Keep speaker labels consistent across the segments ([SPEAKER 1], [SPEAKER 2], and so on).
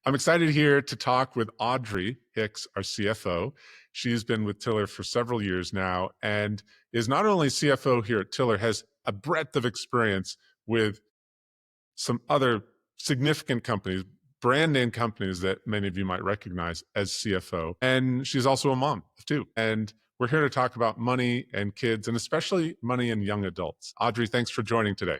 [SPEAKER 1] I'm excited here to talk with Audrey Hicks, our CFO. She's been with Tiller for several years now and is not only CFO here at Tiller, has a breadth of experience with some other significant companies, brand name companies that many of you might recognize as CFO. And she's also a mom too. And we're here to talk about money and kids, and especially money and young adults. Audrey, thanks for joining today.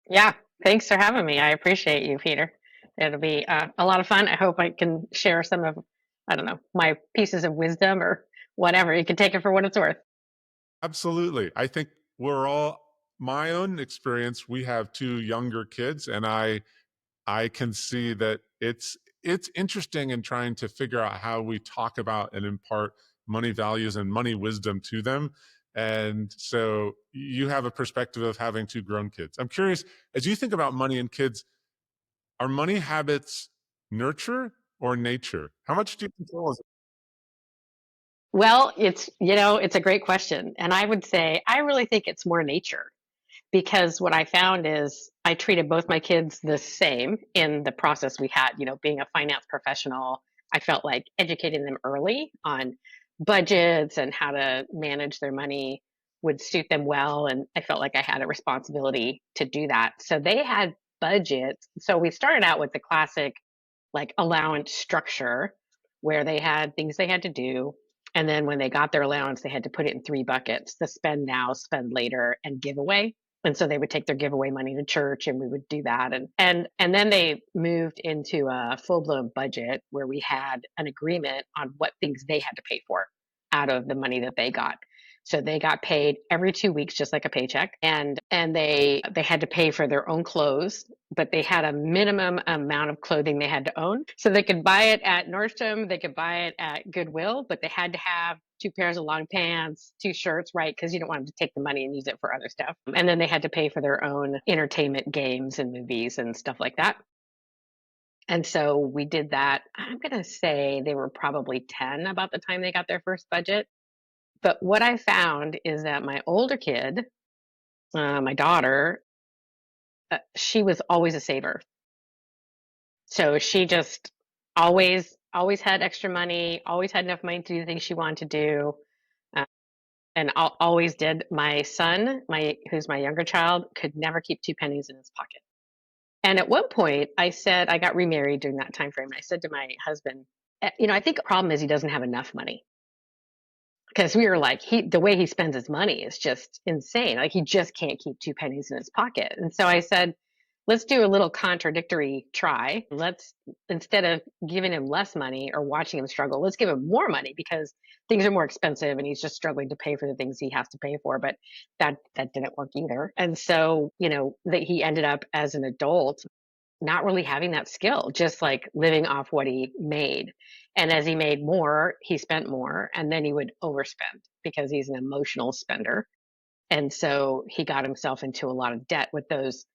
[SPEAKER 2] Yeah, thanks for having me. I appreciate you, Peter. It'll be a lot of fun. I hope I can share some of, I don't know, my pieces of wisdom or whatever. You can take it for what it's worth.
[SPEAKER 1] Absolutely. I think we're all, my own experience, we have two younger kids, and I can see that it's interesting in trying to figure out how we talk about and impart money values and money wisdom to them. And so you have a perspective of having two grown kids. I'm curious, as you think about money and kids, are money habits nurture or nature? How much do you control?
[SPEAKER 2] Well, it's a great question. And I would say I really think it's more nature because what I found is I treated both my kids the same in the process we had, being a finance professional. I felt like educating them early on budgets and how to manage their money would suit them well. And I felt like I had a responsibility to do that. So they had budgets. So we started out with the classic like allowance structure where they had things they had to do. And then when they got their allowance, they had to put it in three buckets: the spend now, spend later, and giveaway. And so they would take their giveaway money to church and we would do that. And then they moved into a full-blown budget where we had an agreement on what things they had to pay for out of the money that they got. So they got paid every 2 weeks, just like a paycheck, and they had to pay for their own clothes, but they had a minimum amount of clothing they had to own. So they could buy it at Nordstrom, they could buy it at Goodwill, but they had to have two pairs of long pants, two shirts, right? Because you don't want them to take the money and use it for other stuff. And then they had to pay for their own entertainment, games, and movies and stuff like that. And so we did that. I'm going to say they were probably 10 about the time they got their first budget. But what I found is that my older kid, my daughter, she was always a saver. So she just always had extra money, always had enough money to do the things she wanted to do, uh, and always did. My son, who's my younger child, could never keep two pennies in his pocket. And at one point, I said I got remarried during that time frame. And I said to my husband, I think the problem is he doesn't have enough money because we were like, the way he spends his money is just insane. Like he just can't keep two pennies in his pocket. And so I said, let's do a little contradictory try. Let's, instead of giving him less money or watching him struggle, let's give him more money because things are more expensive and he's just struggling to pay for the things he has to pay for. But that didn't work either. And so, that he ended up as an adult not really having that skill, just like living off what he made. And as he made more, he spent more, and then he would overspend because he's an emotional spender. And so he got himself into a lot of debt with those,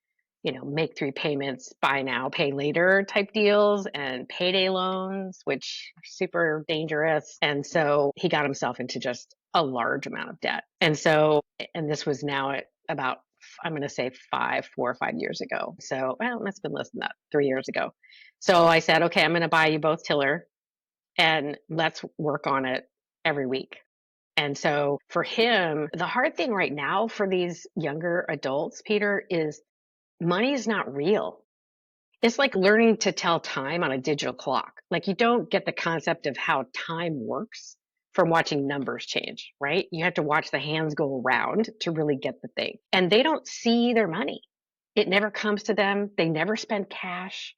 [SPEAKER 2] make three payments, buy now, pay later type deals and payday loans, which are super dangerous. And so he got himself into just a large amount of debt. And this was now at about, I'm going to say 4 or 5 years ago. So, well, it must have been less than that, 3 years ago. So I said, okay, I'm going to buy you both Tiller and let's work on it every week. And so for him, the hard thing right now for these younger adults, Peter, is money is not real. It's like learning to tell time on a digital clock. Like you don't get the concept of how time works from watching numbers change, right? You have to watch the hands go around to really get the thing. And they don't see their money. It never comes to them. They never spend cash.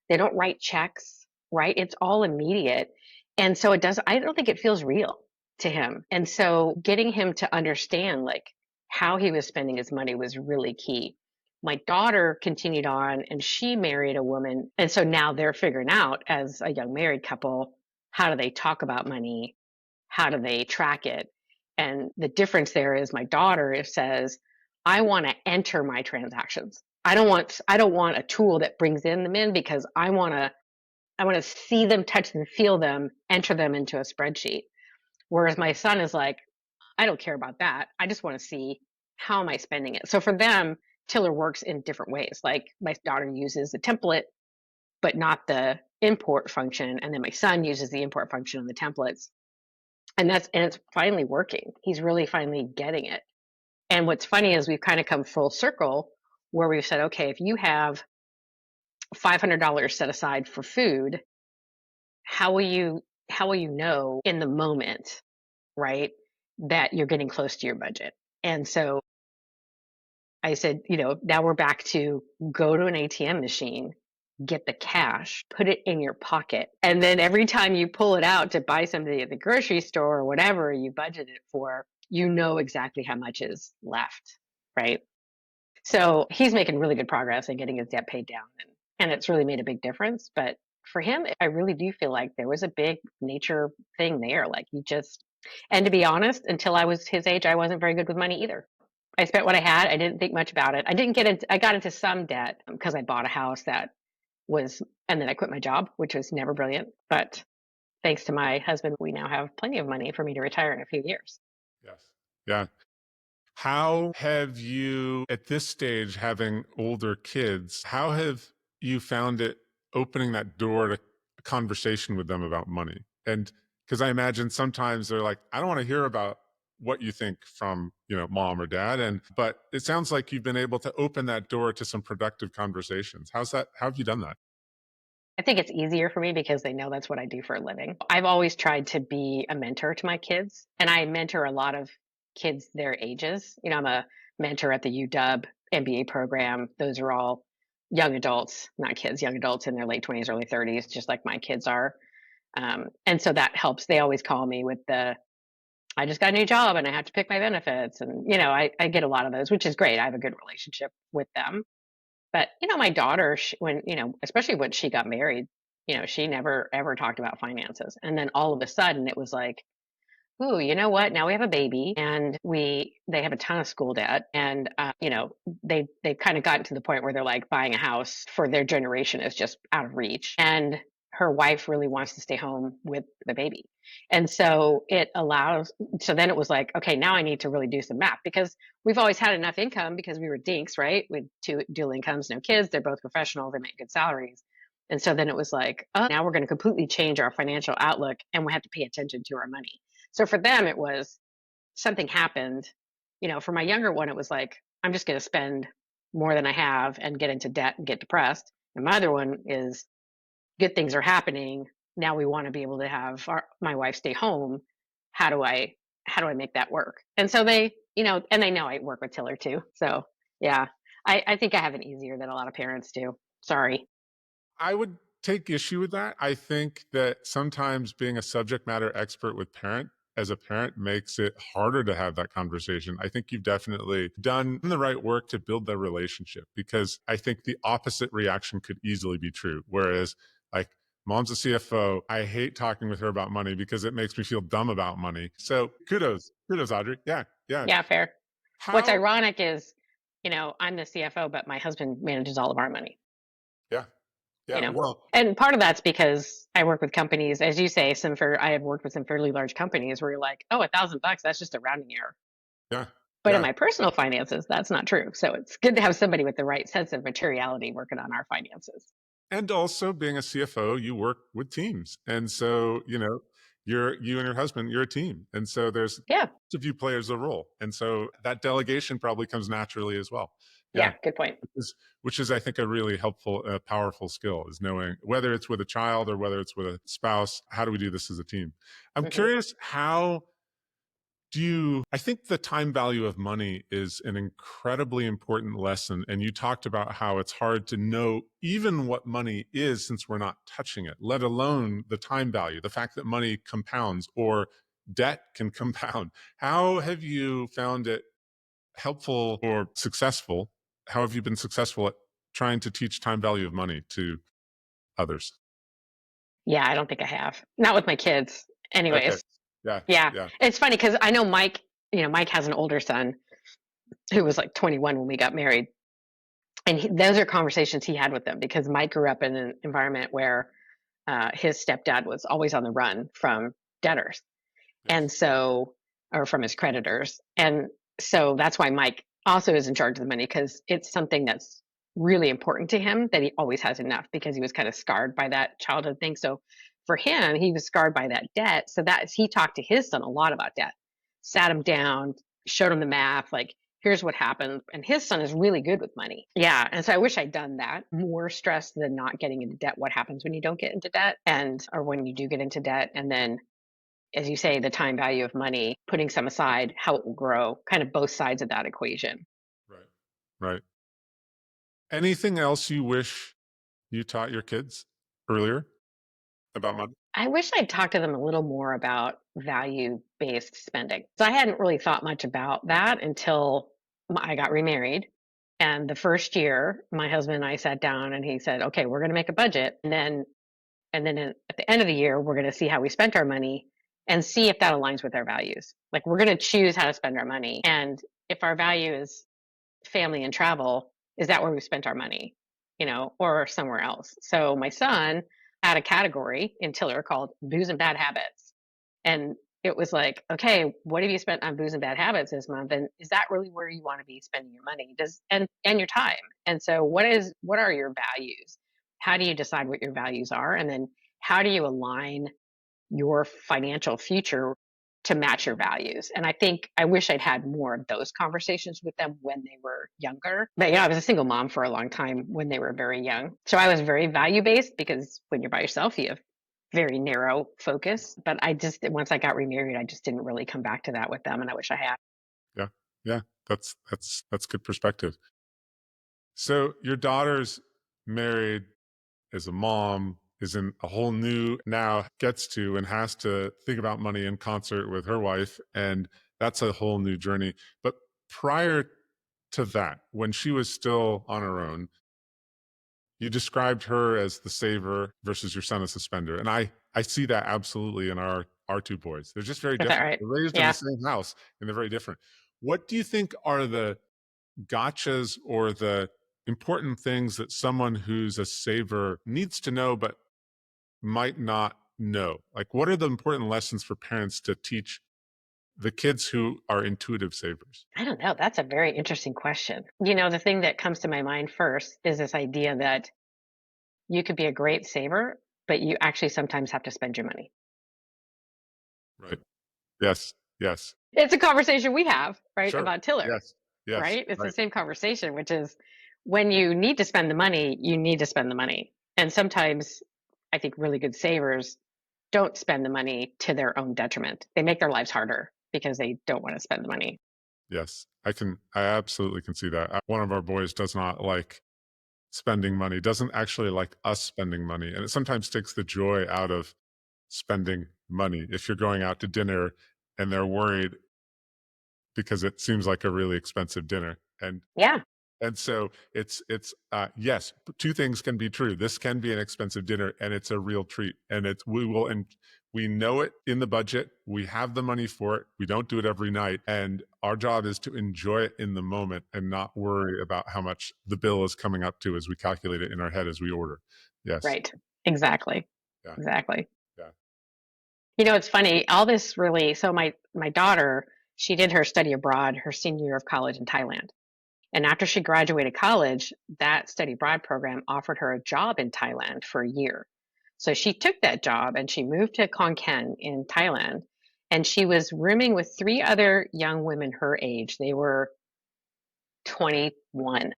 [SPEAKER 2] They don't write checks, right? It's all immediate. And so I don't think it feels real to him. And so getting him to understand like how he was spending his money was really key. My daughter continued on and she married a woman. And so now they're figuring out as a young married couple, how do they talk about money? How do they track it? And the difference there is my daughter says, I want to enter my transactions. I don't want a tool that brings them in because I want to see them, touch them, feel them, enter them into a spreadsheet. Whereas my son is like, I don't care about that. I just want to see how am I spending it. So for them, Tiller works in different ways. Like my daughter uses a template, but not the import function, and then my son uses the import function on the templates. And it's finally working. He's really finally getting it. And what's funny is we've kind of come full circle where we've said, okay, if you have $500 set aside for food, how will you know in the moment, right, that you're getting close to your budget? And so I said, now we're back to go to an ATM machine, get the cash, put it in your pocket. And then every time you pull it out to buy something at the grocery store or whatever you budget it for, you know exactly how much is left, right? So he's making really good progress in getting his debt paid down. And it's really made a big difference. But for him, I really do feel like there was a big nature thing there. Like and to be honest, until I was his age, I wasn't very good with money either. I spent what I had. I didn't think much about it. I got into some debt because I bought a house that was, and then I quit my job, which was never brilliant. But thanks to my husband, we now have plenty of money for me to retire in a few years.
[SPEAKER 1] Yes. Yeah. How have you, at this stage, having older kids, how have you found it opening that door to a conversation with them about money? And because I imagine sometimes they're like, I don't want to hear about what you think from, mom or dad. But it sounds like you've been able to open that door to some productive conversations. How's that? How have you done that?
[SPEAKER 2] I think it's easier for me because they know that's what I do for a living. I've always tried to be a mentor to my kids, and I mentor a lot of kids their ages. I'm a mentor at the UW MBA program. Those are all young adults, not kids, young adults in their late 20s, early 30s, just like my kids are. And so that helps. They always call me with I just got a new job and I have to pick my benefits. And, I get a lot of those, which is great. I have a good relationship with them. But, my daughter, especially when she got married, she never ever talked about finances. And then all of a sudden it was like, ooh, you know what? Now we have a baby and they have a ton of school debt. And, they've kind of gotten to the point where they're like buying a house for their generation is just out of reach. And her wife really wants to stay home with the baby. And so then it was like, okay, now I need to really do some math because we've always had enough income because we were dinks, right? With two dual incomes, no kids. They're both professional. They make good salaries. And so then it was like, oh, now we're going to completely change our financial outlook and we have to pay attention to our money. So for them, it was something happened. For my younger one, it was like, I'm just going to spend more than I have and get into debt and get depressed. And my other one is good things are happening. Now we want to be able to have my wife stay home. How do I make that work? And so and they know I work with Tiller too. So yeah, I think I have it easier than a lot of parents do. Sorry.
[SPEAKER 1] I would take issue with that. I think that sometimes being a subject matter expert with as a parent makes it harder to have that conversation. I think you've definitely done the right work to build the relationship because I think the opposite reaction could easily be true. Whereas like mom's a CFO, I hate talking with her about money because it makes me feel dumb about money. So kudos, Audrey. Yeah, yeah.
[SPEAKER 2] Yeah, fair. What's
[SPEAKER 1] How?
[SPEAKER 2] ironic is, I'm the CFO, but my husband manages all of our money.
[SPEAKER 1] Yeah,
[SPEAKER 2] you
[SPEAKER 1] yeah.
[SPEAKER 2] know
[SPEAKER 1] Well,
[SPEAKER 2] and part of that's because I work with companies, as you say, I have worked with some fairly large companies where you're like, oh, $1,000, that's just a rounding error.
[SPEAKER 1] yeah,
[SPEAKER 2] But in
[SPEAKER 1] yeah.
[SPEAKER 2] my personal finances, that's not true. So it's good to have somebody with the right sense of materiality working on our finances.
[SPEAKER 1] And also being a CFO, you work with teams. And so, you and your husband, you're a team. And so there's
[SPEAKER 2] Yeah.
[SPEAKER 1] lots of you players a role. And so that delegation probably comes naturally as well. Yeah.
[SPEAKER 2] Yeah, good point.
[SPEAKER 1] Which is I think, a really helpful, powerful skill is knowing whether it's with a child or whether it's with a spouse, how do we do this as a team? I'm
[SPEAKER 2] Hmm.
[SPEAKER 1] curious, how I think the time value of money is an incredibly important lesson. And you talked about how it's hard to know even what money is since we're not touching it, let alone the time value, the fact that money compounds or debt can compound. How have you found it helpful or successful? How have you been successful at trying to teach time value of money to others?
[SPEAKER 2] Yeah, I don't think I have. Not with my kids.
[SPEAKER 1] Okay.
[SPEAKER 2] Anyways,
[SPEAKER 1] Yeah.
[SPEAKER 2] yeah.
[SPEAKER 1] Yeah.
[SPEAKER 2] It's funny because I know Mike, Mike has an older son who was like 21 when we got married. And those are conversations he had with them because Mike grew up in an environment where his stepdad was always on the run from debtors. And
[SPEAKER 1] Yes.
[SPEAKER 2] so, or from his creditors. And so that's why Mike also is in charge of the money because it's something that's really important to him that he always has enough because he was kind of scarred by that childhood thing. So for him, he was scarred by that debt. So that he talked to his son a lot about debt, sat him down, showed him the math, like, here's what happened. And his son is really good with money. Yeah. And so I wish I'd done that. More stress than not getting into debt. What happens when you don't get into debt and or when you do get into debt? And then, as you say, the time value of money, putting some aside, how it will grow, kind of both sides of that equation.
[SPEAKER 1] Right. Right. Anything else you wish you taught your kids earlier about money?
[SPEAKER 2] I wish I'd talked to them a little more about value based spending. So I hadn't really thought much about that until I got remarried. And the first year, my husband and I sat down and he said, okay, we're going to make a budget. At the end of the year, we're going to see how we spent our money and see if that aligns with our values. Like, we're going to choose how to spend our money. And if our value is family and travel, is that where we spent our money, or somewhere else? So my son had a category in Tiller called booze and bad habits. And it was like, okay, what have you spent on booze and bad habits this month? And is that really where you want to be spending your money? And your time? And so what are your values? How do you decide what your values are? And then how do you align your financial future to match your values? And I think I wish I'd had more of those conversations with them when they were younger. But I was a single mom for a long time when they were very young. So I was very value based because when you're by yourself, you have very narrow focus. But once I got remarried, I just didn't really come back to that with them. And I wish I had.
[SPEAKER 1] Yeah. Yeah. That's good perspective. So your daughter's married, is a mom, is in a whole new now gets to and has to think about money in concert with her wife. And that's a whole new journey. But prior to that, when she was still on her own, you described her as the saver versus your son as the spender. And I see that absolutely in our two boys. They're just very
[SPEAKER 2] Is that
[SPEAKER 1] different.
[SPEAKER 2] right?
[SPEAKER 1] They're raised in the
[SPEAKER 2] Yeah.
[SPEAKER 1] same house and they're very different. What do you think are the gotchas or the important things that someone who's a saver needs to know but might not know? Like, what are the important lessons for parents to teach the kids who are intuitive savers?
[SPEAKER 2] I don't know. That's a very interesting question. The thing that comes to my mind first is this idea that you could be a great saver, but you actually sometimes have to spend your money.
[SPEAKER 1] Right. Yes. Yes.
[SPEAKER 2] It's a conversation we have, right,
[SPEAKER 1] Sure.
[SPEAKER 2] about Tiller,
[SPEAKER 1] Yes. Yes.
[SPEAKER 2] right? It's the
[SPEAKER 1] Right.
[SPEAKER 2] same conversation, which is when you need to spend the money, you need to spend the money. And sometimes I think really good savers don't spend the money to their own detriment. They make their lives harder because they don't want to spend the money.
[SPEAKER 1] Yes. I absolutely can see that. One of our boys does not like spending money, doesn't actually like us spending money. And it sometimes takes the joy out of spending money. If you're going out to dinner and they're worried because it seems like a really expensive dinner.
[SPEAKER 2] Yeah,
[SPEAKER 1] And so yes, two things can be true. This can be an expensive dinner and it's a real treat. And we know it in the budget. We have the money for it. We don't do it every night. And our job is to enjoy it in the moment and not worry about how much the bill is coming up to as we calculate it in our head as we order. Yes.
[SPEAKER 2] right. Exactly.
[SPEAKER 1] Yeah.
[SPEAKER 2] Exactly.
[SPEAKER 1] Yeah.
[SPEAKER 2] It's funny. All this really. So my daughter, she did her study abroad her senior year of college in Thailand. And after she graduated college, that study abroad program offered her a job in Thailand for a year. So she took that job and she moved to Khon Kaen in Thailand. And she was rooming with three other young women her age. They were 21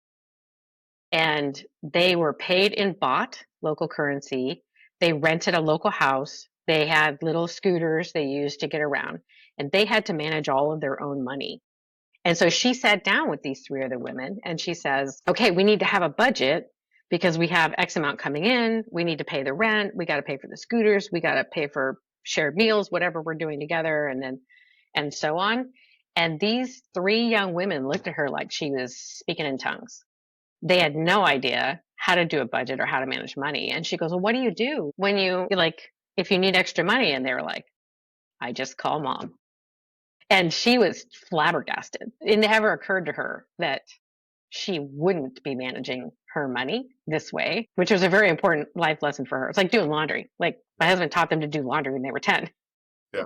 [SPEAKER 2] and they were paid in baht, local currency. They rented a local house. They had little scooters they used to get around, and they had to manage all of their own money. And so she sat down with these three other women and she says, okay, we need to have a budget because we have X amount coming in. We need to pay the rent. We got to pay for the scooters. We got to pay for shared meals, whatever we're doing together. And so on. And these three young women looked at her like she was speaking in tongues. They had no idea how to do a budget or how to manage money. And she goes, well, what do you do when if you need extra money? And they were like, I just call mom. And she was flabbergasted. It never occurred to her that she wouldn't be managing her money this way, which was a very important life lesson for her. It's like doing laundry. Like, my husband taught them to do laundry when they were 10.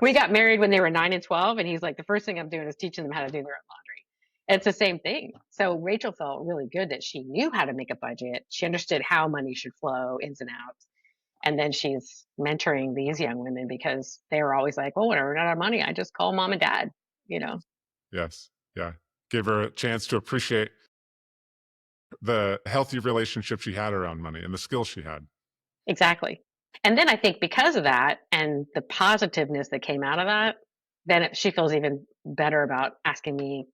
[SPEAKER 2] We
[SPEAKER 1] Yes.
[SPEAKER 2] got married when they were 9 and 12. And he's like, the first thing I'm doing is teaching them how to do their own laundry. It's the same thing. So Rachel felt really good that she knew how to make a budget. She understood how money should flow, ins and outs. And then she's mentoring these young women because they were always like, "Oh, when I run out of money, I just call mom and dad," you know?
[SPEAKER 1] Yes. Yeah. Give her a chance to appreciate the healthy relationship she had around money and the skills she had.
[SPEAKER 2] Exactly. And then I think because of that and the positiveness that came out of that, then she feels even better about asking me,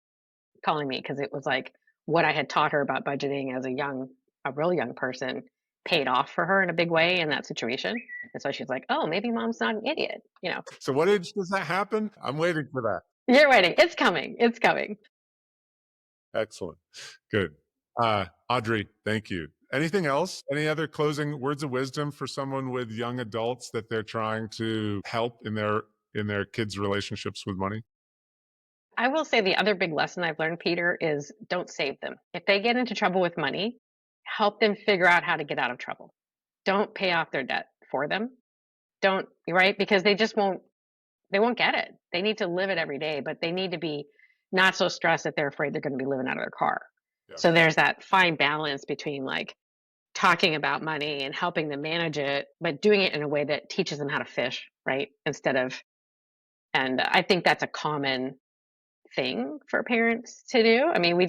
[SPEAKER 2] calling me, because it was like what I had taught her about budgeting as a real young person paid off for her in a big way in that situation. And so she's like, "Oh, maybe mom's not an idiot."
[SPEAKER 1] So what age does that happen? I'm waiting for that.
[SPEAKER 2] You're waiting. It's coming. It's coming.
[SPEAKER 1] Excellent. Good. Audrey, thank you. Anything else? Any other closing words of wisdom for someone with young adults that they're trying to help in their kids' relationships with money?
[SPEAKER 2] I will say the other big lesson I've learned, Peter, is don't save them. If they get into trouble with money, help them figure out how to get out of trouble. Don't pay off their debt for them. Don't, right? Because they won't get it. They need to live it every day, but they need to be not so stressed that they're afraid they're going to be living out of their car. So
[SPEAKER 1] Yes.
[SPEAKER 2] there's that fine balance between like talking about money and helping them manage it, but doing it in a way that teaches them how to fish, right? Instead of, and I think that's a common thing for parents to do. I mean,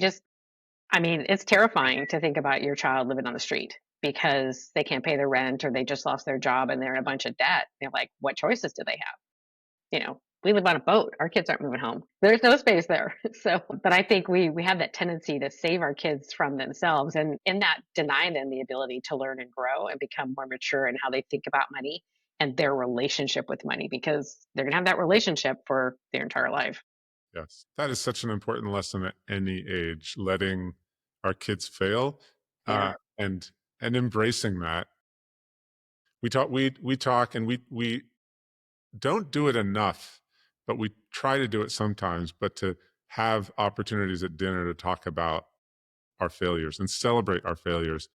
[SPEAKER 2] it's terrifying to think about your child living on the street because they can't pay their rent or they just lost their job and they're in a bunch of debt. They're like, what choices do they have? We live on a boat. Our kids aren't moving home. There's no space there. So, but I think we have that tendency to save our kids from themselves, and in that deny them the ability to learn and grow and become more mature in how they think about money and their relationship with money because they're going to have that relationship for their entire life.
[SPEAKER 1] Yes. That is such an important lesson at any age, letting our kids fail,
[SPEAKER 2] Yeah.
[SPEAKER 1] and embracing that. We talk and we don't do it enough, but we try to do it sometimes, but to have opportunities at dinner to talk about our failures and celebrate our failures,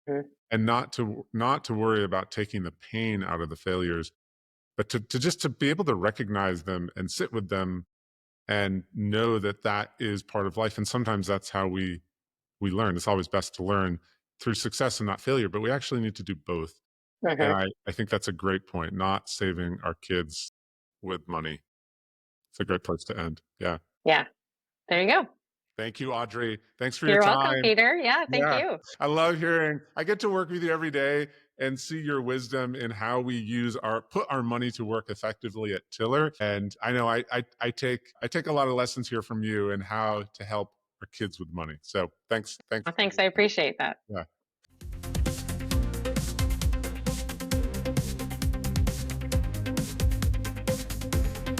[SPEAKER 2] Mhm.
[SPEAKER 1] and not to worry about taking the pain out of the failures, but to just to be able to recognize them and sit with them and know that that is part of life. And sometimes that's how we learn. It's always best to learn through success and not failure, but we actually need to do both. And
[SPEAKER 2] Mhm.
[SPEAKER 1] I think that's a great point, not saving our kids with money. It's a great place to end. Yeah.
[SPEAKER 2] Yeah. There you go.
[SPEAKER 1] Thank you, Audrey. Thanks for your
[SPEAKER 2] You're welcome,
[SPEAKER 1] time.
[SPEAKER 2] Peter. Yeah. Thank
[SPEAKER 1] Yeah.
[SPEAKER 2] you.
[SPEAKER 1] I love hearing, I get to work with you every day and see your wisdom in how we put our money to work effectively at Tiller. And I know I take a lot of lessons here from you and how to help our kids with money. So thanks.
[SPEAKER 2] Well, thanks. I appreciate that.
[SPEAKER 1] Yeah.